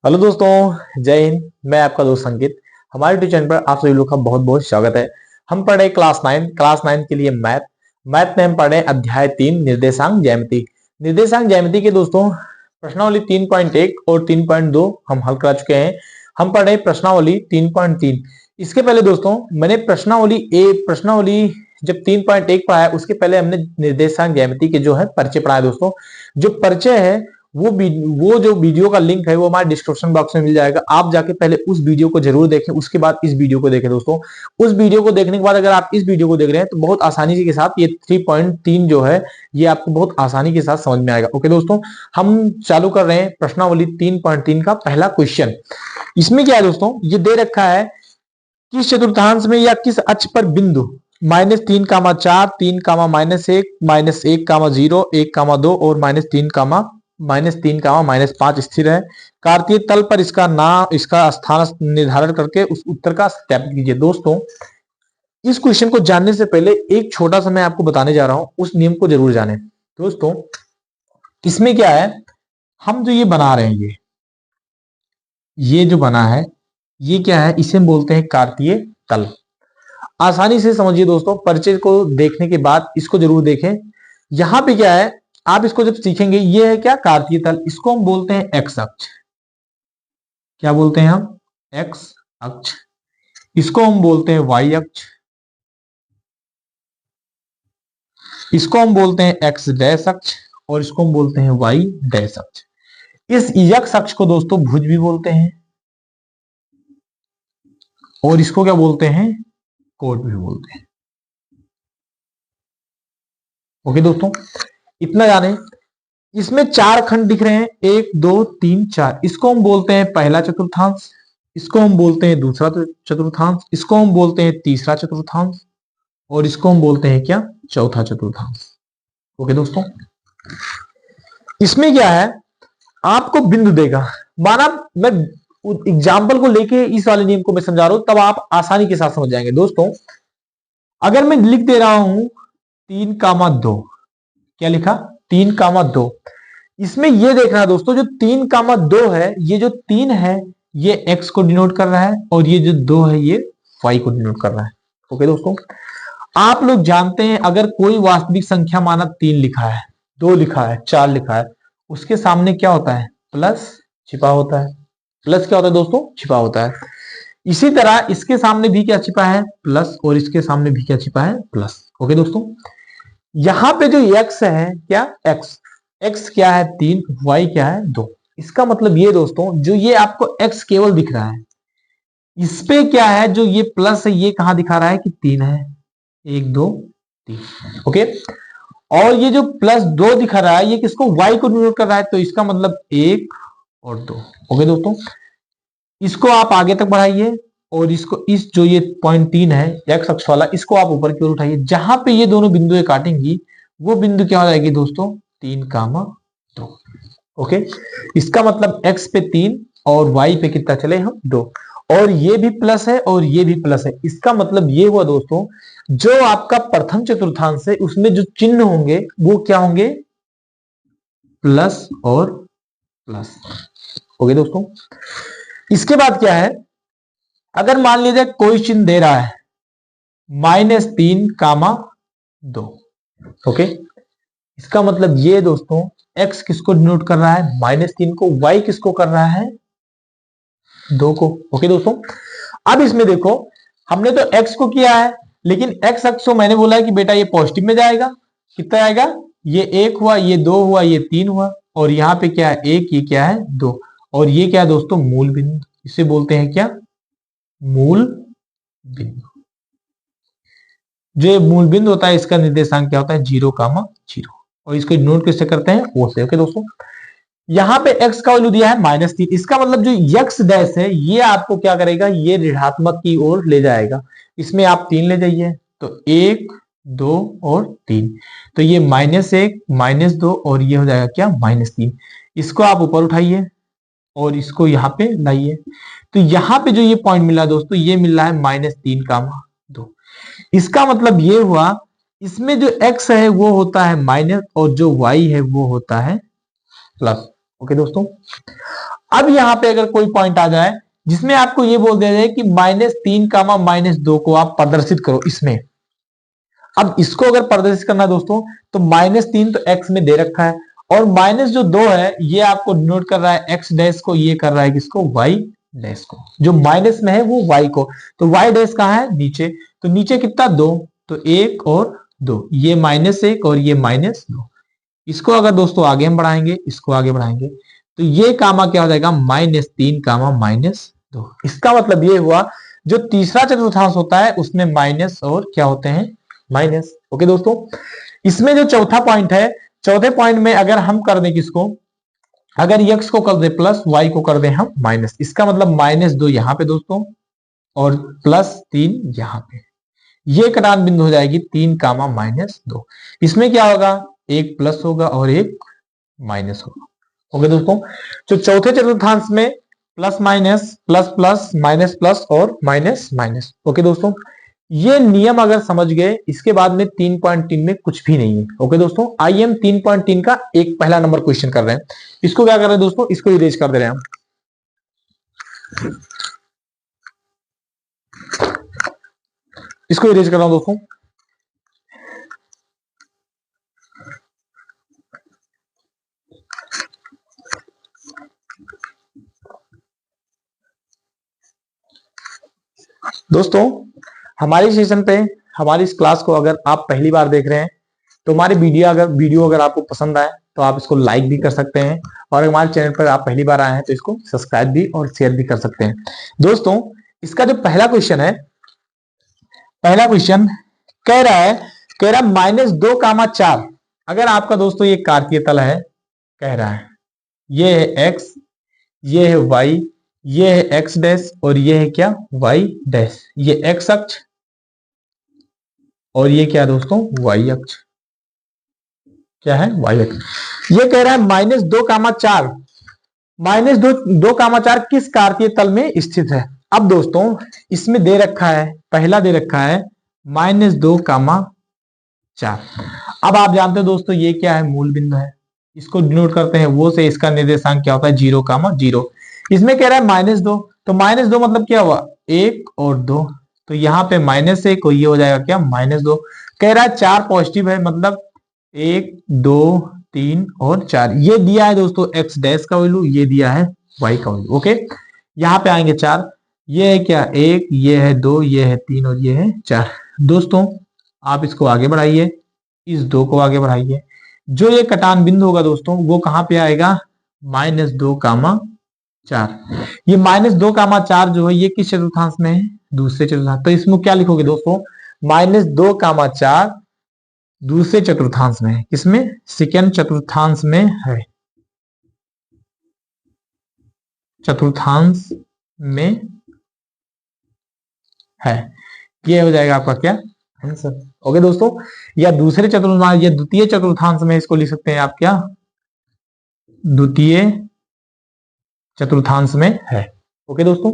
Hello दोस्तों, जय हिंद। मैं आपका दोस्त संकित। हमारे यूट्यूब चैनल पर आप सभी लोग का बहुत बहुत स्वागत है। हम पढ़ रहे क्लास 9 के लिए मैथ में हम पढ़ रहे हैं अध्याय 3 निर्देशांक ज्यामिति। निर्देशांक ज्यामिति के दोस्तों प्रश्नावली 3.1 और 3.2 हम हल कर चुके हैं। हम पढ़ रहे हैं प्रश्नावली 3.3। इसके पहले दोस्तों मैंने प्रश्नावली जब 3.1 पढ़ाया उसके पहले हमने निर्देशांक ज्यामिति के जो है परिचय पढ़ाया। दोस्तों जो परिचय है वो जो वीडियो का लिंक है वो हमारे डिस्क्रिप्शन बॉक्स में मिल जाएगा। आप जाके पहले उस वीडियो को जरूर देखें, उसके बाद इस वीडियो को देखें। दोस्तों उस वीडियो को देखने के बाद अगर आप इस वीडियो को देख रहे हैं तो बहुत आसानी के साथ ये 3.3 जो है ये आपको बहुत आसानी के साथ समझ में आएगा। ओके दोस्तों, हम चालू कर रहे हैं प्रश्नावली 3.3 का पहला क्वेश्चन। इसमें क्या है दोस्तों, ये दे रखा है किस चतुर्थांश में या किस अक्ष पर बिंदु -3, 4, 3, -1, -1, 0, 1, 2 और -3, -5 स्थिर है। कार्तीय तल पर इसका स्थान निर्धारण करके उस उत्तर का सत्यापित कीजिए। दोस्तों इस क्वेश्चन को जानने से पहले एक छोटा सा मैं आपको बताने जा रहा हूं, उस नियम को जरूर जानें। दोस्तों इसमें क्या है, हम जो ये बना रहे हैं ये जो बना है ये क्या है, इसे हम बोलते हैं कार्तीय तल। आसानी से समझिए दोस्तों, परिचय को देखने के बाद इसको जरूर देखें। यहां पे क्या है, आप इसको जब सीखेंगे ये है क्या, कार्तीय तल। इसको हम बोलते हैं एक्स अक्ष। क्या बोलते हैं हम, एक्स अक्ष। इसको हम बोलते हैं वाई अक्ष। इसको हम बोलते हैं एक्स डैश अक्ष और इसको हम बोलते हैं वाई डैश अक्ष। इस एक्स अक्ष को दोस्तों भुज भी बोलते हैं और इसको क्या बोलते हैं, कोण भी बोलते हैं। ओके दोस्तों, इतना जाने। इसमें 4 खंड दिख रहे हैं, 1, 2, 3, 4। इसको हम बोलते हैं पहला चतुर्थांश, इसको हम बोलते हैं दूसरा चतुर्थांश, इसको हम बोलते हैं तीसरा चतुर्थांश और इसको हम बोलते हैं क्या, चौथा चतुर्थांश। ओके दोस्तों, इसमें क्या है, आपको बिंदु देगा। माना मैं एग्जाम्पल को लेके इस वाले नियम को मैं समझा रहा हूं, तब आप आसानी के साथ समझ जाएंगे। दोस्तों अगर मैं लिख दे रहा हूं 3, 2, क्या लिखा, 3, 2। इसमें ये देखना दोस्तों, जो 3, 2 है, ये जो 3 है ये x को डिनोट कर रहा है और ये जो 2 है ये y को डिनोट कर रहा है। ओके दोस्तों, आप लोग जानते हैं अगर कोई वास्तविक संख्या माना 3 लिखा है, 2 लिखा है, 4 लिखा है, उसके सामने क्या होता है, प्लस छिपा होता है। प्लस क्या होता है दोस्तों, छिपा होता है। इसी तरह इसके सामने भी क्या छिपा है, प्लस, और इसके सामने भी क्या छिपा है, प्लस। ओके दोस्तों, यहां पे जो x है क्या, x क्या है 3, y क्या है 2। इसका मतलब ये दोस्तों, जो ये आपको x केवल दिख रहा है, इस पे क्या है, जो ये प्लस है ये कहां दिखा रहा है कि 3 है, 1, 2, 3। ओके, और ये जो +2 दिखा रहा है ये किसको, y को डिनोट कर रहा है, तो इसका मतलब 1 और 2। ओके दोस्तों, इसको आप आगे तक बढ़ाइए और इसको इस जो ये पॉइंट 3 है एक्स अक्ष वाला, इसको आप ऊपर की ओर उठाइए। जहां पे ये दोनों बिंदुएं काटेंगी वो बिंदु क्या हो जाएगी दोस्तों, 3, 2। ओके, इसका मतलब x पे 3 और y पे कितना चले हम, 2। और ये भी प्लस है और ये भी प्लस है। इसका मतलब ये हुआ दोस्तों, जो आपका प्रथम चतुर्थांश है उसमें जो चिन्ह होंगे वो क्या होंगे, प्लस और प्लस। ओके दोस्तों, इसके बाद क्या है, अगर मान लीजिए कोई चिन्ह दे रहा है -3, 2। ओके, इसका मतलब ये दोस्तों x किसको डिनोट कर रहा है, -3 को, y किसको कर रहा है, 2 को। ओके दोस्तों, अब इसमें देखो हमने तो x को किया है, लेकिन x अक्ष को मैंने बोला है कि बेटा ये पॉजिटिव में जाएगा। कितना आएगा, ये 1 हुआ, ये 2 हुआ, ये 3 हुआ, और यहाँ पे क्या है 1, ये क्या है 2, और ये क्या है दोस्तों, मूल बिंदु। इसे बोलते हैं क्या, मूल बिंदु। जो मूल बिंदु होता है इसका निर्देशांक क्या होता है, 0, 0। और इसको नोट किससे करते हैं, ओ से। ओके दोस्तों, यहां पे x का वैल्यू दिया है -3। इसका मतलब जो x डैश है ये आपको क्या करेगा, ये ऋणात्मक की ओर ले जाएगा। इसमें आप 3 ले जाइए तो 1, 2 और 3, तो ये -1, -2 और ये हो जाएगा क्या, -3। इसको आप ऊपर उठाइए और इसको यहां पे लाइए, तो यहां पे जो ये पॉइंट मिला दोस्तों, ये मिल रहा है -3, 2। इसका मतलब ये हुआ, इसमें जो x है वो होता है माइनस और जो y है वो होता है प्लस। ओके दोस्तों, अब यहाँ पे अगर कोई पॉइंट आ जाए जिसमें आपको ये बोल दिया जाए कि -3 कामा -2 को आप प्रदर्शित करो इसमें। अब इसको अगर प्रदर्शित करना है दोस्तों तो -3 तो x में दे रखा है, और माइनस जो 2 है ये आपको डिनोट कर रहा है x डैश को, ये कर रहा है किसको, y डैश को। जो माइनस में है वो y को, तो y डैश कहाँ है, नीचे। तो नीचे कितना, 2, तो 1 और 2, ये -1 और ये -2। इसको अगर दोस्तों आगे हम बढ़ाएंगे, इसको आगे बढ़ाएंगे, तो ये कामा क्या हो जाएगा, -3 कामा -2। इसका मतलब ये हुआ जो तीसरा चतुर्थांश होता है उसमें माइनस और क्या होते हैं, माइनस। ओके दोस्तों, इसमें जो चौथा पॉइंट है, चौथे पॉइंट में अगर हम कर दें किसको, अगर x को कर दे प्लस, y को कर दे हम माइनस, इसका मतलब -2 यहां पे दोस्तों और +3 यहां पे, ये कटान बिंदु हो जाएगी 3 कामा -2। इसमें क्या होगा, एक प्लस होगा और एक माइनस होगा। ओके दोस्तों, तो चौथे चतुर्थांश में plus minus, plus plus, minus plus और माइनस माइनस। ओके दोस्तों, ये नियम अगर समझ गए, इसके बाद में 3.3 में कुछ भी नहीं है। ओके दोस्तों, आइए हम 3.3 का एक पहला नंबर क्वेश्चन कर रहे हैं। इसको क्या कर रहे हैं दोस्तों, इसको इरेज कर दे रहे हैं हम। इसको इरेज कर रहा हूं दोस्तों। दोस्तों हमारी सेशन पे, हमारी इस क्लास को अगर आप पहली बार देख रहे हैं तो हमारी वीडियो अगर आपको पसंद आए तो आप इसको लाइक भी कर सकते हैं, और हमारे चैनल पर आप पहली बार आए हैं तो इसको सब्सक्राइब भी और शेयर भी कर सकते हैं। दोस्तों इसका जो पहला क्वेश्चन है, पहला क्वेश्चन कह रहा है -2 कामा 4, अगर आपका दोस्तों ये कार्तीय तल है, कह रहा है ये है x, ये है y, ये है x डैश और ये है क्या, y डैश, ये x अक्ष और ये क्या दोस्तों, y अक्ष, क्या है, y अक्ष। ये कह रहा है -2 कामा 4, -2 कामा 4 किस कार्तीय तल में स्थित है। अब दोस्तों इसमें दे रखा है, पहला दे रखा है -2 कामा 4। अब आप जानते हो दोस्तों ये क्या है, मूल बिंदु है, इसको डिनोट करते हैं वो से, इसका निर्देशांक क्या होता है, 0 कामा 0। इसमें कह रहा है -2, तो -2 मतलब क्या हुआ, 1 और 2, तो यहाँ पे -1 और ये हो जाएगा क्या, -2। कह रहा है 4 पॉजिटिव है, मतलब 1 2 3 और 4, ये दिया है दोस्तों x डैश का वैल्यू, ये दिया है y का वैल्यू। ओके, यहाँ पे आएंगे 4, ये है क्या, 1, ये है 2, ये है 3 और ये है 4। दोस्तों आप इसको आगे बढ़ाइए, इस 2 को आगे बढ़ाइए, जो ये कटान बिंदु होगा दोस्तों वो कहां पे आएगा, -2 कामा 4। ये -2 कामा 4 जो है ये किस चतुर्थांश में है, दूसरे चतुर्थांश। तो इसमें क्या लिखोगे दोस्तों, -2 कामा 4 दूसरे चतुर्थांश में है, किसमें, सेकेंड चतुर्थांश में है, चतुर्थांश में है, ये हो जाएगा आपका क्या आंसर। ओके दोस्तों, या दूसरे चतुर्थांश या द्वितीय चतुर्थांश में इसको लिख सकते हैं आप, क्या, द्वितीय चतुर्थांश में है। ओके दोस्तों,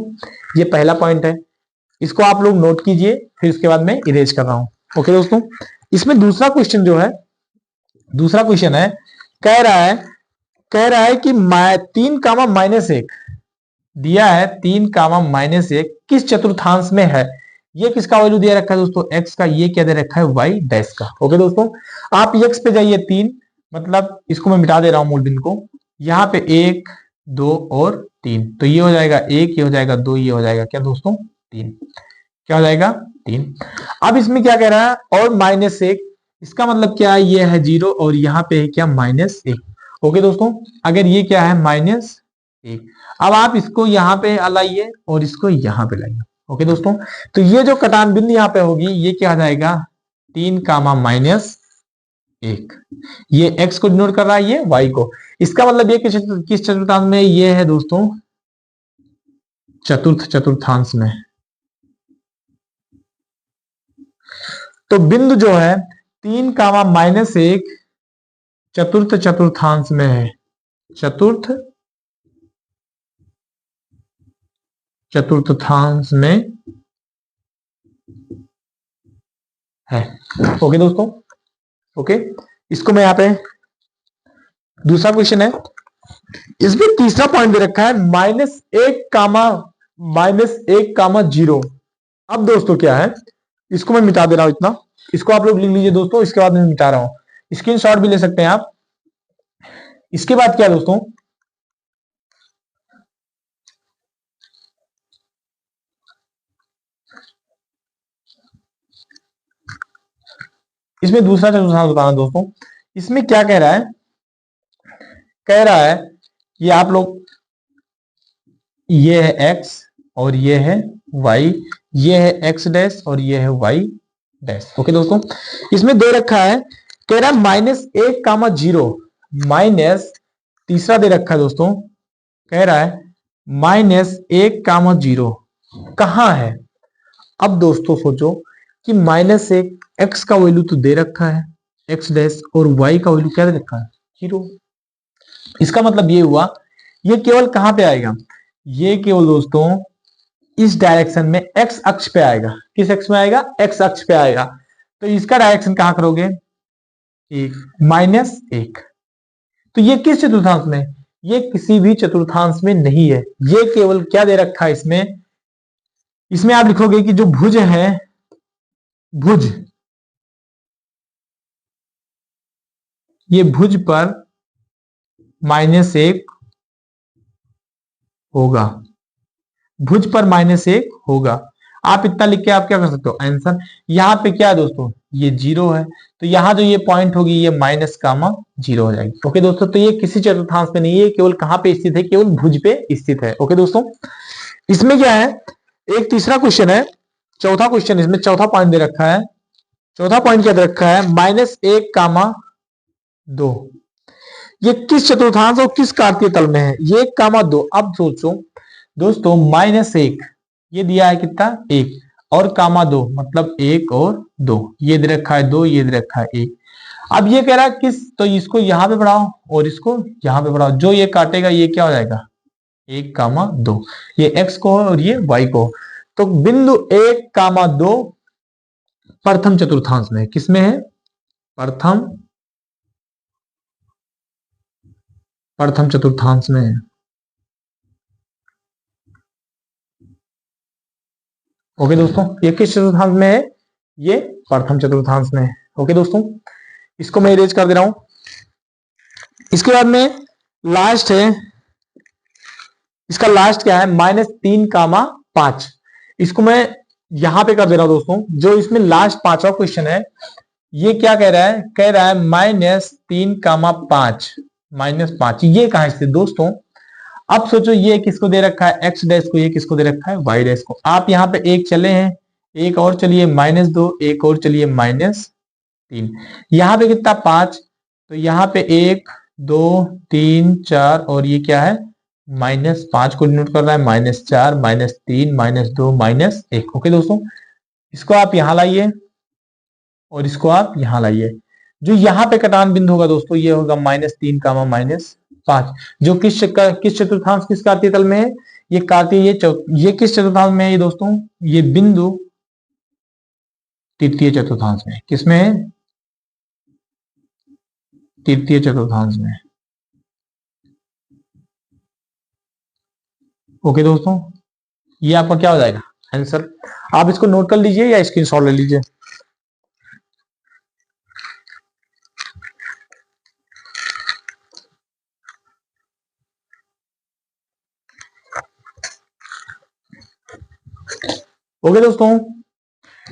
ये पहला पॉइंट है, इसको आप लोग नोट कीजिए, फिर उसके बाद मैं इरेज कर रहा हूं। ओके दोस्तों, इसमें दूसरा क्वेश्चन जो है, दूसरा क्वेश्चन है, कह रहा है कि 3 कामा -1 दिया है, 3 कामा -1 किस चतुर्थांश में है। ये किसका वैल्यू दिया रखा है दोस्तों, x का, ये क्या दे रखा है, y डैश का। ओके दोस्तों, आप x पे जाइए 3, मतलब इसको मैं मिटा दे रहा हूं मूल बिंदु को, यहाँ पे 1 2 और 3, तो ये हो जाएगा 1, ये हो जाएगा 2, ये हो जाएगा क्या दोस्तों, 3, क्या हो जाएगा 3। अब इसमें क्या कह रहा है, और -1, इसका मतलब क्या है, ये है 0 और यहाँ पे है क्या, -1। ओके दोस्तों, अगर ये क्या है, -1, अब आप इसको यहाँ पे लाइए और इसको यहाँ पे लाइए। ओके दोस्तों, तो ये जो कटान बिंदु यहाँ पे होगी ये क्या आ जाएगा, 3 कामा -1, ये x को डिनोट कर रहा है, ये y को। इसका मतलब ये किस चतुर्थांश में, ये है दोस्तों चतुर्थ चतुर्थांश में। तो बिंदु जो है 3 कामा -1 चतुर्थ चतुर्थांश में है, चतुर्थ चतुर्थांश में है। ओके दोस्तों, ओके, इसको मैं यहाँ पे, दूसरा क्वेश्चन है, इसमें तीसरा पॉइंट दे रखा है -1, -1, 0। अब दोस्तों क्या है, इसको मैं मिटा दे रहा हूं इतना, इसको आप लोग लिख लीजिए दोस्तों, इसके बाद मैं मिटा रहा हूं, स्क्रीनशॉट भी ले सकते हैं आप। इसके बाद क्या है दोस्तों, इसमें दूसरा चतुर्थांश बताना दोस्तों। इसमें क्या कह रहा है, कह रहा है कि आप लोग, ये है x और ये है y, ये है x डैश और ये है y डैश। ओके दोस्तों, इसमें दे रखा है, कह रहा है -1, 0, तीसरा दे रखा है दोस्तों, कह रहा है -1, 0 कहां है। अब दोस्तों सोचो कि -1, x का वैल्यू तो दे रखा है x डैश, और y का वैल्यू क्या दे रखा है 0। इसका मतलब ये हुआ, ये केवल कहां पे आएगा, ये केवल दोस्तों इस डायरेक्शन में x अक्ष पे आएगा। किस अक्ष में आएगा, x अक्ष पे आएगा। तो इसका डायरेक्शन कहां करोगे, 1, तो ये किस चतुर्थांश में, ये किसी भी चतुर्थांश में नहीं है। ये केवल क्या दे रखा है इसमें, इसमें आप लिखोगे कि जो भुज है, भुज, ये भुज पर -1 होगा, भुज पर -1 होगा। आप इतना लिख के आप क्या कर सकते हो आंसर। यहां पे क्या है दोस्तों, ये 0 है, तो यहां जो ये पॉइंट होगी ये -0 हो जाएगी। ओके दोस्तों, तो ये किसी चतुर्थांश पे नहीं है, केवल कहां पे स्थित है, केवल भुज पे स्थित है। ओके दोस्तों, इसमें क्या है, एक तीसरा क्वेश्चन है, चौथा क्वेश्चन, इसमें चौथा पॉइंट दे रखा है। चौथा पॉइंट क्या दे रखा है, -1, 2, ये किस चतुर्थांश और किस कार्तीय तल में है, ये 1, 2। अब सोचो दोस्तों, -1 ये दिया है कितना 1, और 2 मतलब 1 और 2, ये दे रखा है 2, ये दे रखा है 1। अब ये कह रहा है किस, तो इसको यहां पे बढ़ाओ और इसको यहां पे बढ़ाओ, जो ये काटेगा ये क्या हो जाएगा 1, 2, ये x को और ये y को। तो बिंदु 1, 2 प्रथम चतुर्थांश में, किसमें है, प्रथम प्रथम चतुर्थांश में है। ओके दोस्तों, ये किस चतुर्थांश में है, ये प्रथम चतुर्थांश में है। ओके दोस्तों, इसको मैं इरेज कर दे रहा हूं। इसके बाद में लास्ट है, इसका लास्ट क्या है, -3, 5। इसको मैं यहां पे कर दे रहा हूं दोस्तों। जो इसमें लास्ट पांचवा क्वेश्चन है, ये क्या कह रहा है, कह रहा है -3, 5, -5, ये कहां स्थित दोस्तों। अब सोचो ये किसको दे रखा है, x डैश को, ये किसको दे रखा है y डैश को। आप यहाँ पे एक चले हैं, एक और चलिए -2, एक और चलिए -3, यहाँ पे कितना 5, तो यहाँ पे 1, 2, 3, 4, और ये क्या है -5 को डिनोट कर रहा है, -4, -3, -2, -1। ओके दोस्तों, इसको आप यहां लाइए और इसको आप यहां लाइए। जो यहाँ पे कटान बिंदु होगा दोस्तों, ये होगा -3, -5, जो किस चतुर्थांश, किस कार्तीय तल में है, ये कार्तीय, ये किस चतुर्थांश में है ये दोस्तों, ये बिंदु तृतीय चतुर्थांश में। किसमें है, तृतीय चतुर्थांश में। ओके दोस्तों, ये आपका क्या हो जाएगा आंसर। आप इसको नोट कर लीजिए या स्क्रीनशॉट ले लीजिए। ओके दोस्तों,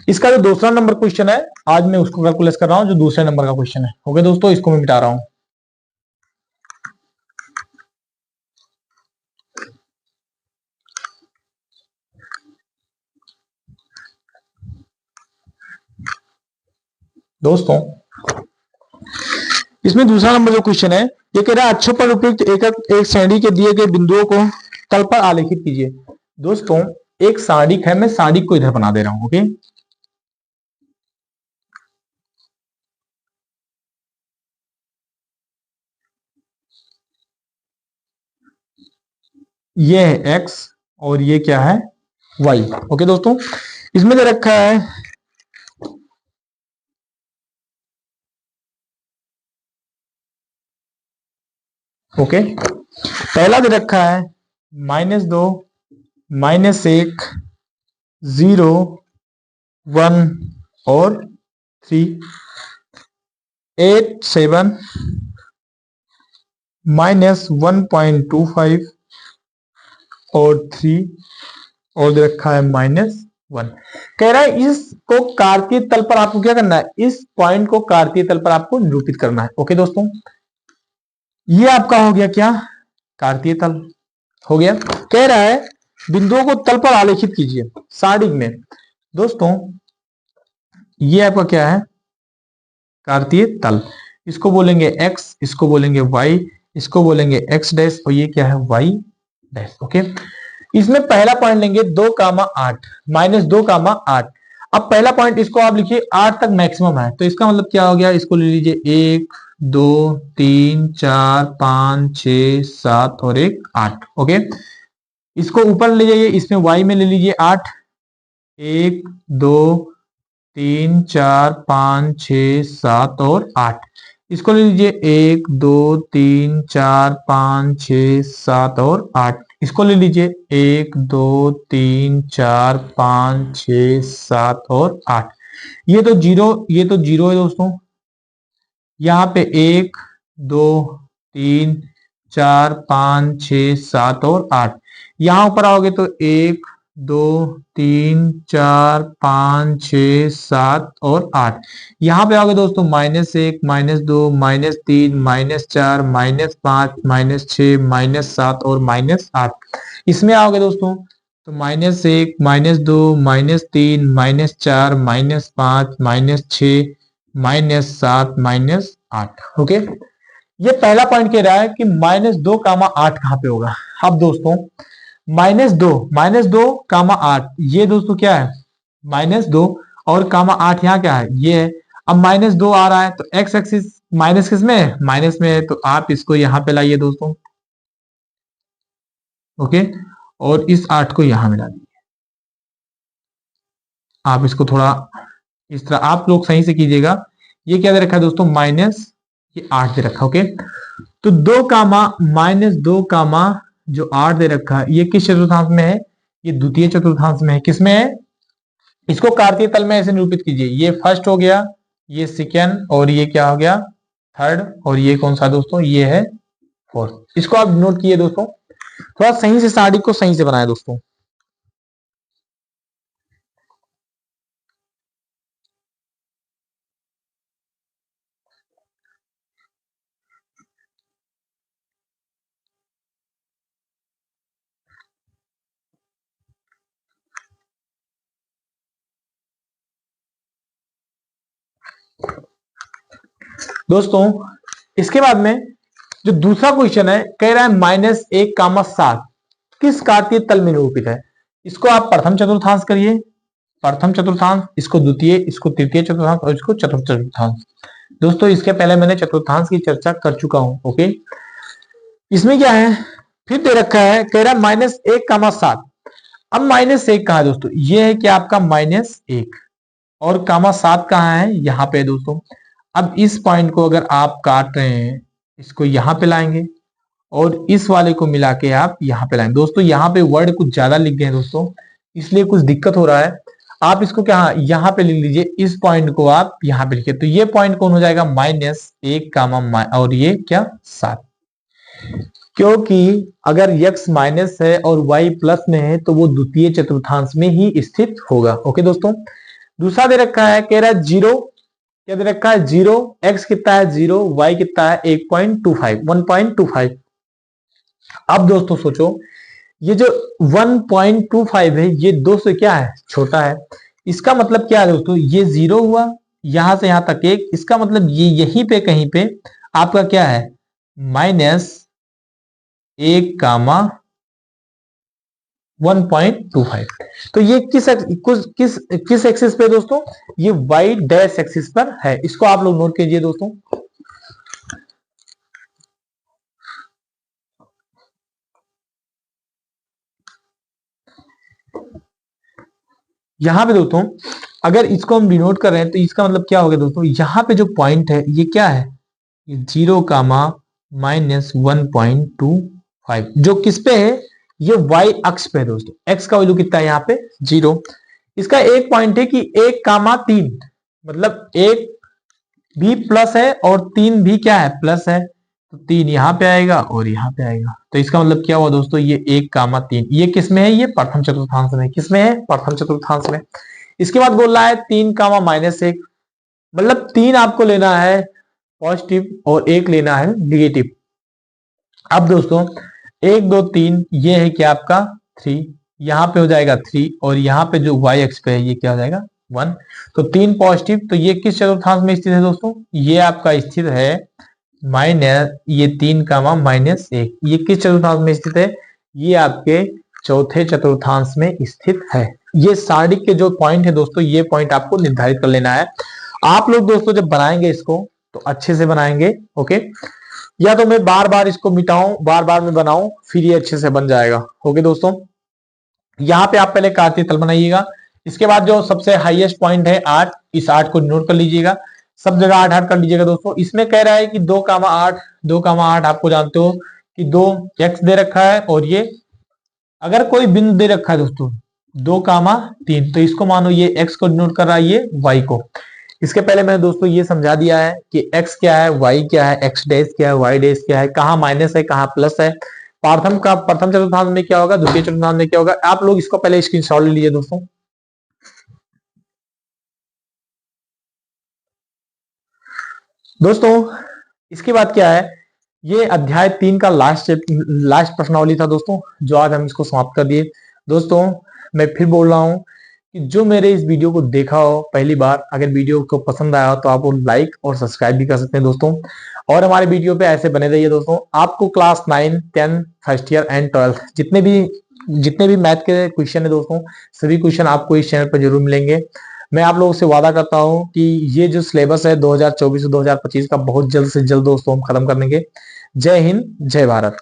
इसका जो दूसरा नंबर क्वेश्चन है, आज मैं उसको कैलकुलेट कर रहा हूं, जो दूसरे नंबर का क्वेश्चन है। ओके दोस्तों, इसको मैं मिटा रहा हूं। दोस्तों, इसमें दूसरा नंबर जो क्वेश्चन है, ये कह रहा है अक्षों पर उपयुक्त एक सारणी के दिए गए बिंदुओं को तल पर आलेखित कीजिए। दोस्तों, एक सारणिक है, मैं सारणिक को इधर बना दे रहा हूं। ओके, ये है x और ये क्या है y। ओके दोस्तों, इसमें दे रखा है ओके, पहला दे रखा है -2, -1, 0, 1 और 3, 8, 7, -1.25 और 3 और दे रखा है -1। कह रहा है इसको कार्तीय तल पर आपको क्या करना है, इस पॉइंट को कार्तीय तल पर आपको निरूपित करना है। ओके दोस्तों, ये आपका हो गया क्या, कार्तीय तल हो गया। कह रहा है बिंदुओं को तल पर आलेखित कीजिए सारणी में। दोस्तों ये आपका क्या है, कार्तीय तल। इसको बोलेंगे x, इसको बोलेंगे y, इसको बोलेंगे x डैश और ये क्या है y डैश। ओके, इसमें पहला पॉइंट लेंगे 2,8 -2,8। अब पहला पॉइंट इसको आप लिखिए 8 तक मैक्सिमम है, तो इसका मतलब क्या हो गया, इसको ले लीजिए 1, 2, 3, 4, 5, 6, 7 और 1, 8। ओके, इसको ऊपर ले जाइए, इसमें y में ले लीजिए 8, 1, 2, 3, 4, 5, 6, 7 और 8। इसको ले लीजिए 1, 2, 3, 4, 5, 6, 7 और 8। इसको ले लीजिए 1, 2, 3, 4, 5, 6, 7 और 8। ये तो जीरो, ये तो जीरो है दोस्तों। यहाँ पे 1, 2, 3, 4, 5, 6, 7 और 8। यहाँ ऊपर आओगे तो 1, 2, 3, 4, 5, 6, 7 और 8। यहाँ पे आओगे दोस्तों -1, -2, -3, -4, -5, -6, -7 और -8। इसमें आओगे दोस्तों तो -1, -2, -3, -4, -5, -6, -7, -8। ओके, ये पहला पॉइंट कह रहा है कि -2,8 कहां पे होगा। अब दोस्तों -2,8 ये दोस्तों क्या है, -2 और -8 यहाँ क्या है, ये है। अब -2 आ रहा है तो x एक्सिस माइनस किस में है, माइनस में है, तो आप इसको यहां पे लाइए दोस्तों। ओके, और इस 8 को यहां मिला दीजिए। आप इसको थोड़ा इस तरह आप लोग सही से कीजिएगा। ये क्या दे रखा है दोस्तों, ये 8 दे रखा है। ओके, तो 2, -2, जो 8 दे रखा है ये किस चतुर्थांश में है, ये द्वितीय चतुर्थांश में है। किसमें है, इसको कार्तीय तल में ऐसे निरूपित कीजिए। ये फर्स्ट हो गया, ये सेकेंड और ये क्या हो गया, थर्ड, और ये कौन सा दोस्तों, ये है फोर्थ। इसको आप नोट किए दोस्तों, थोड़ा सही से साड़ी को सही से बनाए दोस्तों। दोस्तों इसके बाद में जो दूसरा क्वेश्चन है, कह रहा है -1,7 किस कार्तीय तल में निरूपित है। इसको आप प्रथम चतुर्थांश करिए, प्रथम चतुर्थांश, इसको द्वितीय, इसको तृतीय चतुर्थांश और इसको चतुर्थ चतुर्थांश। दोस्तों इसके पहले मैंने चतुर्थांश की चर्चा कर चुका हूं। ओके, इसमें क्या है, फिर दे रखा है, कह रहा है -1,7। अब -1 कहा है दोस्तों, ये है कि आपका -1 और -7 कहाँ है, यहाँ पे दोस्तों। अब इस पॉइंट को अगर आप काट रहे हैं, इसको यहां पे लाएंगे और इस वाले को मिला के आप यहां पे लाएंगे। दोस्तों यहाँ पे वर्ड कुछ ज्यादा लिख गए हैं दोस्तों, इसलिए कुछ दिक्कत हो रहा है। आप इसको क्या यहाँ पे लिख लीजिए, इस पॉइंट को आप यहाँ पे लिखिए। तो ये पॉइंट कौन हो जाएगा, -1, और ये क्या 7, क्योंकि अगर x माइनस है और y प्लस में है तो वो द्वितीय चतुर्थांश में ही स्थित होगा। ओके दोस्तों, दूसरा दे रखा है, कह रहा है 0, क्या दे रखा है 0, x कितना है 0, y कितना है 1.25। अब दोस्तों सोचो, ये जो 1.25 है ये 2 से क्या है, छोटा है। इसका मतलब क्या है दोस्तों, ये 0 हुआ, यहां से यहां तक 1, इसका मतलब ये यहीं पे कहीं पे आपका क्या है, -1,1.25। तो ये किस एक्सिस पे दोस्तों, ये y डैश एक्सिस पर है। इसको आप लोग नोट कीजिए दोस्तों। यहां पे दोस्तों अगर इसको हम डिनोट कर रहे हैं तो इसका मतलब क्या हो गया दोस्तों, यहाँ पे जो पॉइंट है ये क्या है, 0, -1.25। 5 जो किस पे है, ये y अक्ष पे है दोस्तों। x का वैल्यू कितना है यहाँ पे 0। इसका एक पॉइंट है कि 1,3 मतलब 1 भी प्लस है और 3 भी क्या है प्लस है, तो 3 यहाँ पे आएगा और यहाँ पे आएगा। तो इसका मतलब क्या हुआ दोस्तों, ये 1,3 ये किस में है, ये प्रथम चतुर्थांश में। किस में है, प्रथम चतुर्थांश में। इसके बाद बोल रहा है 3,-1 मतलब 3 आपको लेना है पॉजिटिव और 1 लेना है निगेटिव। अब दोस्तों 1 2 3 ये है क्या आपका 3, यहाँ पे हो जाएगा 3 और यहाँ पे जो y अक्ष पे है ये क्या हो जाएगा 1। तो 3 पॉजिटिव, तो ये किस चतुर्थांश में स्थित है दोस्तों, ये आपका स्थित है माइनस ये 3,-1 ये किस चतुर्थांश में स्थित है, ये आपके चौथे चतुर्थांश में स्थित है। ये सारणी के जो पॉइंट है दोस्तों, ये पॉइंट आपको निर्धारित कर लेना है। आप लोग दोस्तों जब बनाएंगे इसको तो अच्छे से बनाएंगे, ओके। या तो मैं बार बार इसको मिटाऊं, बार बार मैं बनाऊं, फिर ये अच्छे से बन जाएगा, ओके दोस्तों। यहाँ पे आप पहले कार्तीय तल बनाइएगा। इसके बाद जो सबसे हाईएस्ट पॉइंट है 8, इस 8 को नोट कर लीजिएगा, सब जगह 8 8 कर लीजिएगा दोस्तों। इसमें कह रहा है कि 2,8 आपको जानते हो कि 2 x दे रखा है और ये अगर कोई बिंदु दे रखा है दोस्तों 2,3 तो इसको मानो ये x को डिनोट कर रहा है, ये y को। इसके पहले मैंने दोस्तों ये समझा दिया है कि x क्या है, y क्या है, x डैश क्या है, y डैश क्या है, कहाँ माइनस है कहाँ प्लस है, प्रथम चतुर्थांश में क्या होगा, द्वितीय चतुर्थांश में क्या होगा। आप लोग इसको पहले स्क्रीनशॉट ले लीजिए दोस्तों। दोस्तों इसके बाद क्या है, ये अध्याय 3 का लास्ट प्रश्नावली था दोस्तों, जो आज हम इसको समाप्त कर दिए। दोस्तों मैं फिर बोल रहा हूं कि जो मेरे इस वीडियो को देखा हो पहली बार, अगर वीडियो को पसंद आया हो तो आप वो लाइक और सब्सक्राइब भी कर सकते हैं दोस्तों। और हमारे वीडियो पे ऐसे बने रहिए दोस्तों। आपको क्लास 9, 10 फर्स्ट ईयर एंड 12 जितने भी मैथ के क्वेश्चन है दोस्तों, सभी क्वेश्चन आपको इस चैनल पर जरूर मिलेंगे। मैं आप लोगों से वादा करता हूं कि ये जो सिलेबस है 2024 से 2025 का बहुत जल्द से जल्द दोस्तों हम खत्म कर देंगे। जय हिंद, जय भारत।